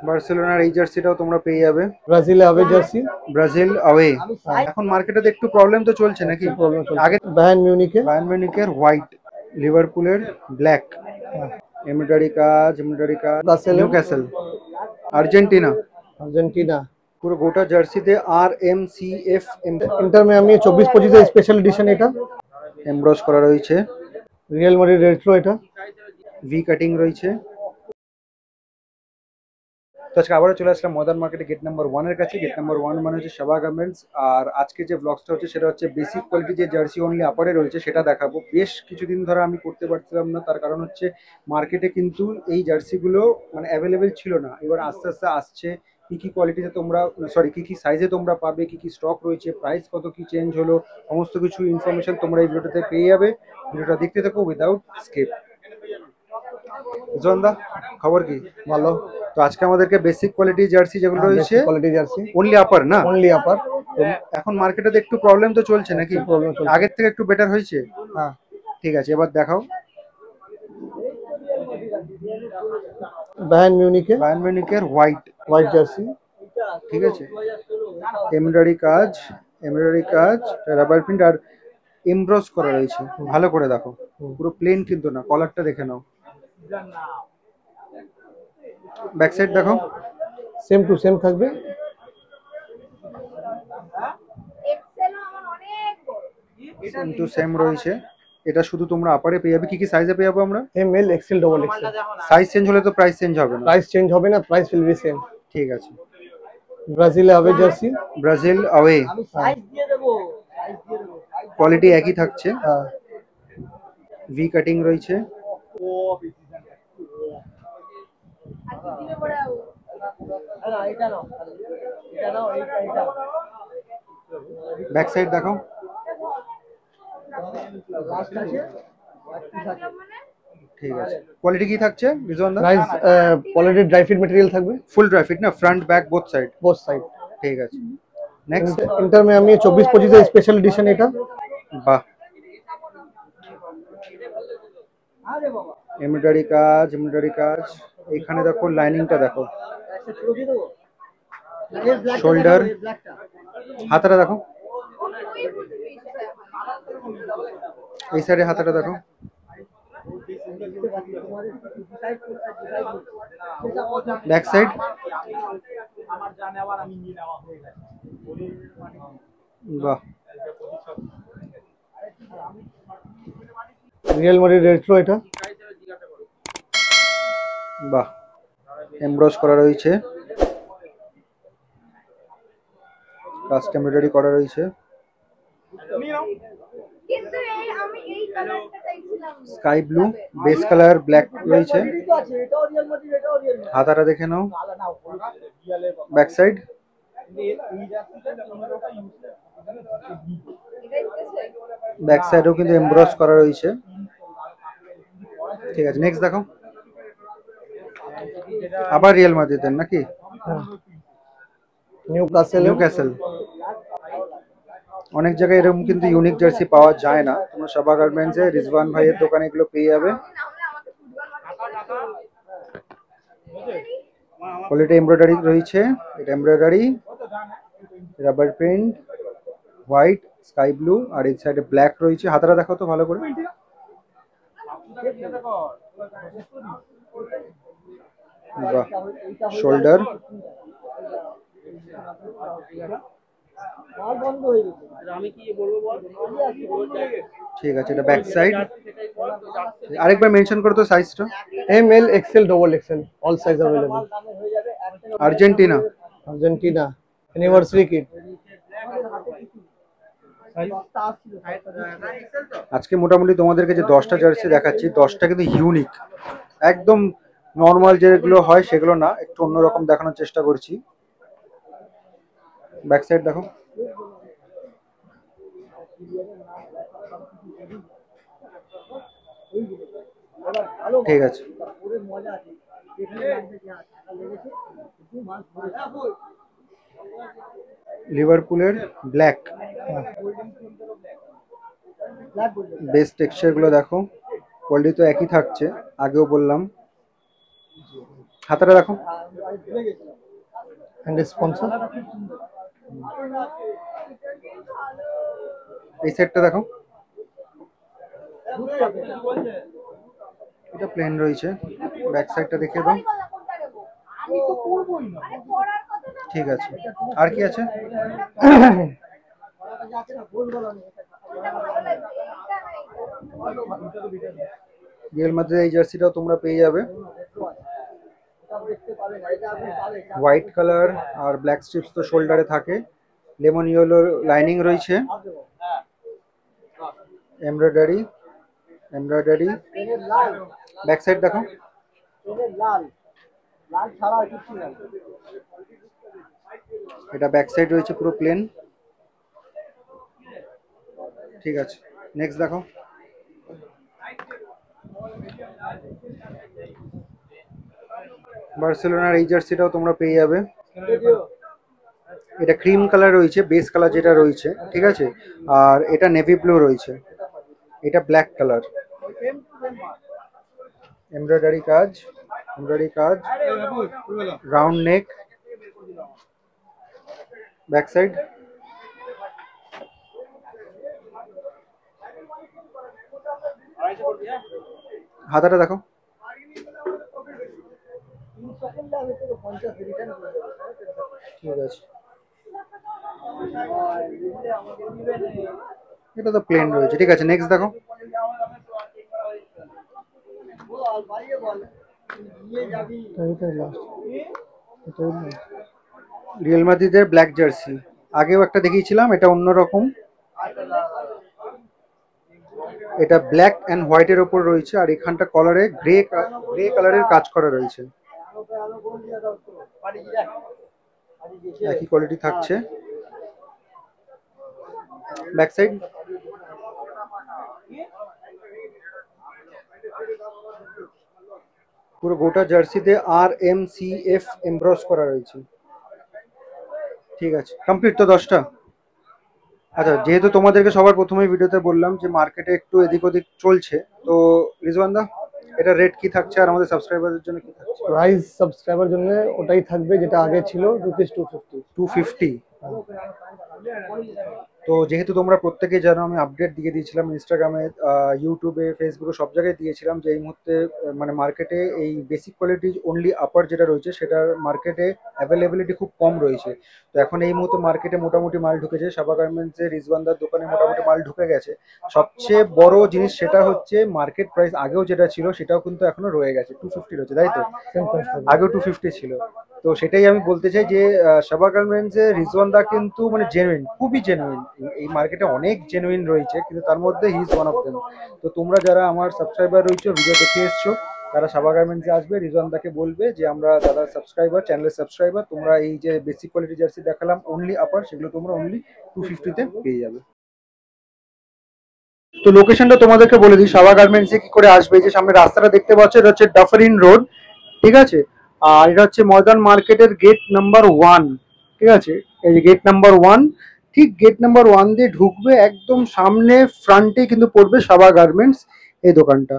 বার্সেলোনার এই জার্সিটাও তোমরা পেয়ে যাবে। Brazil away jersey. Brazil away. এখন মার্কেটে একটু প্রবলেম তো চলছে নাকি? প্রবলেম চলছে। আগে বায়ার্ন মিউনিখে। বায়ার্ন মিউনিখের হোয়াইট, লিভারপুলের ব্ল্যাক, এমব্রয়ডারি কাজ নিউক্যাসল, আর্জেন্টিনা। আর্জেন্টিনা। পুরো গোটা জার্সিতে RMCF inter Miami 24-25 special edition, এটা এমব্রস করা রয়েছে। রিয়াল মাদ্রিদ রেট্রো, এটা ভি কাটিং রয়েছে। তো আজকে আবারও চলে আসলাম মডার্ন মার্কেটে গেট নাম্বার 1 এর কাছে। গেট নাম্বার 1 মানে হচ্ছে সাবা গার্মেন্টস। আর আজকে যে ব্লগসটা হচ্ছে সেটা হচ্ছে বেসিক কোয়ালিটি যে জার্সি অনলি আপারে রয়েছে সেটা দেখাবো। বেশ কিছুদিন ধরে আমি করতে পারছিলাম না, তার কারণ হচ্ছে মার্কেটে কিন্তু এই জার্সিগুলো মানে অ্যাভেলেবেল ছিল না। এবার আস্তে আস্তে আসছে। কী কী কোয়ালিটিতে তোমরা, সরি কী কী সাইজে তোমরা পাবে, কী কী স্টক রয়েছে, প্রাইস কত কী চেঞ্জ হলো, সমস্ত কিছু ইনফরমেশন তোমরা এই ভিডিওটাতে পেয়ে যাবে। ভিডিওটা দেখতে থাকো উইদাউট স্কিপ। জন্দা, খবর কি? ভালো। তো আজকে আমাদেরকে বেসিক কোয়ালিটি জার্সি যেগুলো রয়েছে কোয়ালিটি জার্সি অনলি আপার না? অনলি আপার। এখন মার্কেটে একটু প্রবলেম তো চলছে নাকি? প্রবলেম চলছে। আগের থেকে একটু বেটার হয়েছে? হ্যাঁ। ঠিক আছে, এবার দেখাও। বায়ার্ন মিউনিখের হোয়াইট জার্সি। ঠিক আছে, এমব্রয়ডারি কাজ রাবার প্রিন্ট আর এমব্রস করা রয়েছে। ভালো করে দেখো, পুরো প্লেন কিন্তু না, কলারটা দেখে নাও। ব্যাক সাইড দেখো, সেম টু সেম থাকবে। সেম টু সেম রয়েছে। এটা শুধু তোমরা আপারে পেয়ে যাবে। কি কি সাইজে পেয়ে যাবো আমরা? ML XL double XL। Size change হলে তো প্রাইস চেঞ্জ হবে না? প্রাইস চেঞ্জ হবে না, প্রাইস উইল বি সেম। ঠিক আছে। Brazil away jersey. Brazil away, quality একই থাকছে। ভি কাটিং রয়েছে। ব্যাক সাইড দেখো, ঠিক আছে। কোয়ালিটি কি থাকছে রিজওয়ান দা? Price quality dry fit material থাকবে। ফুল ড্রাই ফিট না? Front back both side? Both side. ঠিক আছে। Next Inter Miami 24-25 special edition, এটা বাহ, এমব্রয়ডারি কাজ। এখানে দেখো লাইনিংটা দেখো, শোল্ডার, হাতাটা দেখো, এই সাইডে হাতাটা দেখো। ব্যাক সাইড বাহ, রিয়াল মাদ্রিদ রেট্রো, এটা বাহ, এমব্রস করা রয়েছে, কাস্ট এমব্রয়ডারি করা রয়েছে। Sky blue, base colour black রয়েছে। হাতাটা দেখে নাও। ব্যাক সাইড ব্যাক সাইডেও কিন্তু এমব্রস করা রয়েছে। ঠিক আছে, নেক্সট দেখো। আবার রিয়াল মাদ্রিদের নাকি? নিউক্যাসল। অনেক জায়গায় এরকম কিন্তু ইউনিক জার্সি পাওয়া যায় না। তোমরা সাবা গার্মেন্টসে রিজওয়ান ভাইয়ের দোকানে এগুলো পেয়ে যাবে। কোয়ালিটি এমব্রয়ডারি রয়েছে। এটা embroidery, rubber print, white, sky blue আর এই সাইডে ব্ল্যাক রয়েছে। হাতাটা দেখো তো ভালো করে। বাহ, শোল্ডার, ঠিক আছে। এটা ব্যাক সাইড। আরেকবার মেনশন করো তো সাইজটা। ML XL double XL, all size available. Argentina. Anniversary kit. আজকে মোটামুটি তোমাদেরকে যে 10টা জার্সি দেখাচ্ছি, 10টা কিন্তু ইউনিক, একদম নর্মাল যেগুলো হয় সেগুলো না, একটু অন্যরকম দেখানোর চেষ্টা করছি। ব্যাক সাইড দেখো, ঠিক আছে। লিভারপুলের ব্ল্যাক, বেস টেক্সচার গুলো দেখো, কোয়ালিটি তো একই থাকছে, আগেও বললাম। হাতাটা দেখো, and a sponsor. এই সেটটা দেখো, এটা প্লেন রয়েছে। ব্যাক সাইডটা দেখিয়ে দাও। ঠিক আছে, আর কি আছে? রিয়েল মাদ্রিদের এই জার্সিটাও তোমরা পেয়ে যাবে। হোয়াইট কালার আর ব্ল্যাক স্ট্রিপস তো শোল্ডারে থাকে, লেমন ইয়েলো লাইনিং রয়েছে, এমব্রয়ডারি এমব্রয়ডারি। ব্যাক সাইড দেখো, এটা ব্যাক সাইড রয়েছে পুরো প্লেন। ঠিক আছে, নেক্সট দেখো। বার্সেলোনার এই জার্সিটাও তোমরা পেয়ে যাবে। এটা ক্রিম কালার রয়েছে, বেস কালার যেটা রয়েছে, ঠিক আছে। আর এটা নেভি ব্লু রয়েছে, এটা ব্ল্যাক কালার। এমব্রয়ডারি কাজ, রাউন্ড নেক, ব্যাক সাইড। হাতাটা দেখো, ঠিক আছে। এটা তো প্লেন রয়েছে, ঠিক আছে। নেক্সট দেখো। রিয়েল মাদ্রিদের ব্ল্যাক জার্সি, আগেও একটা দেখিয়েছিলাম, এটা অন্যরকম। এটা ব্ল্যাক অ্যান্ড হোয়াইটের ওপর রয়েছে, আর এখানটা কলারে গ্রে কালারের কাজ করা রয়েছে। একই কোয়ালিটি থাকছে। ব্যাক সাইড, পুরো গোটা জার্সিতে RMCF এমব্রস করা রয়েছে। ঠিক আছে, কমপ্লিট তো 10টা। আচ্ছা, যেহেতু তোমাদেরকে সবার প্রথমে ভিডিওতে বললাম যে মার্কেটে একটু এদিক ওদিক চলছে, তো রিজওয়ান দা এটা রেট কি থাকছে আর আমাদের সাবস্ক্রাইবারদের জন্য কি থাকছে? প্রাইস সাবস্ক্রাইবার জন্য ওটাই থাকবে যেটা আগে ছিল, ₹250। 250। তো যেহেতু তোমরা প্রত্যেকেই জানো, আমি আপডেট দিয়ে দিয়েছিলাম ইনস্টাগ্রামে, ইউটিউবে, ফেসবুকে, সব জায়গায় দিয়েছিলাম যে এই মুহূর্তে মানে মার্কেটে এই বেসিক কোয়ালিটি অনলি আপার যেটা রয়েছে সেটার মার্কেটে অ্যাভেলেবিলিটি খুব কম রয়েছে। তো এখন এই মুহূর্তে মার্কেটে মোটামুটি মাল ঢুকেছে, সাবা গার্মেন্টসের রিজওয়ানদার দোকানে মোটামুটি মাল ঢুকে গেছে। সবচেয়ে বড় জিনিস সেটা হচ্ছে মার্কেট প্রাইস আগেও যেটা ছিল সেটাও কিন্তু এখনো রয়ে গেছে, 250 রয়েছে, তাই তো? আগেও 250 ছিল। তো সেটাই আমি বলতে চাই যে সাবা গার্মেন্টসের রিজওয়ানদা কিন্তু মানে জেনুইন, খুবই জেনুইন। এই মার্কেটে অনেক জেনুইন রয়েছে, কিন্তু তার মধ্যে he is one of them. তো তোমরা যারা আমার সাবস্ক্রাইবার রয়েছে, ভিডিও দেখে এসছো, তারা সাবা গার্মেন্টসে আসবে, রিজওয়ানদাকে বলবে যে আমরা দাদার সাবস্ক্রাইবার, চ্যানেলের সাবস্ক্রাইবার, তোমরা এই যে বেসিক কোয়ালিটি জার্সি দেখালাম অনলি আপার, সেগুলো তোমরা অনলি 250-তে পেয়ে যাবে। তো লোকেশনটা তোমাদেরকে বলে দিই, সাবা গার্মেন্টসে কি করে আসবে। যে সামনে রাস্তাটা দেখতে পাচ্ছ, এটা হচ্ছে ডাফারিন রোড, ঠিক আছে। আর এটা হচ্ছে ময়দান মার্কেটের গেট নাম্বার 1, ঠিক আছে। এই যে গেট নাম্বার 1, ঠিক গেট নাম্বার 1 দিয়ে ঢুকবে, একদম সামনে ফ্রন্টে কিন্তু পড়বে সাবা গার্মেন্টস এই দোকানটা।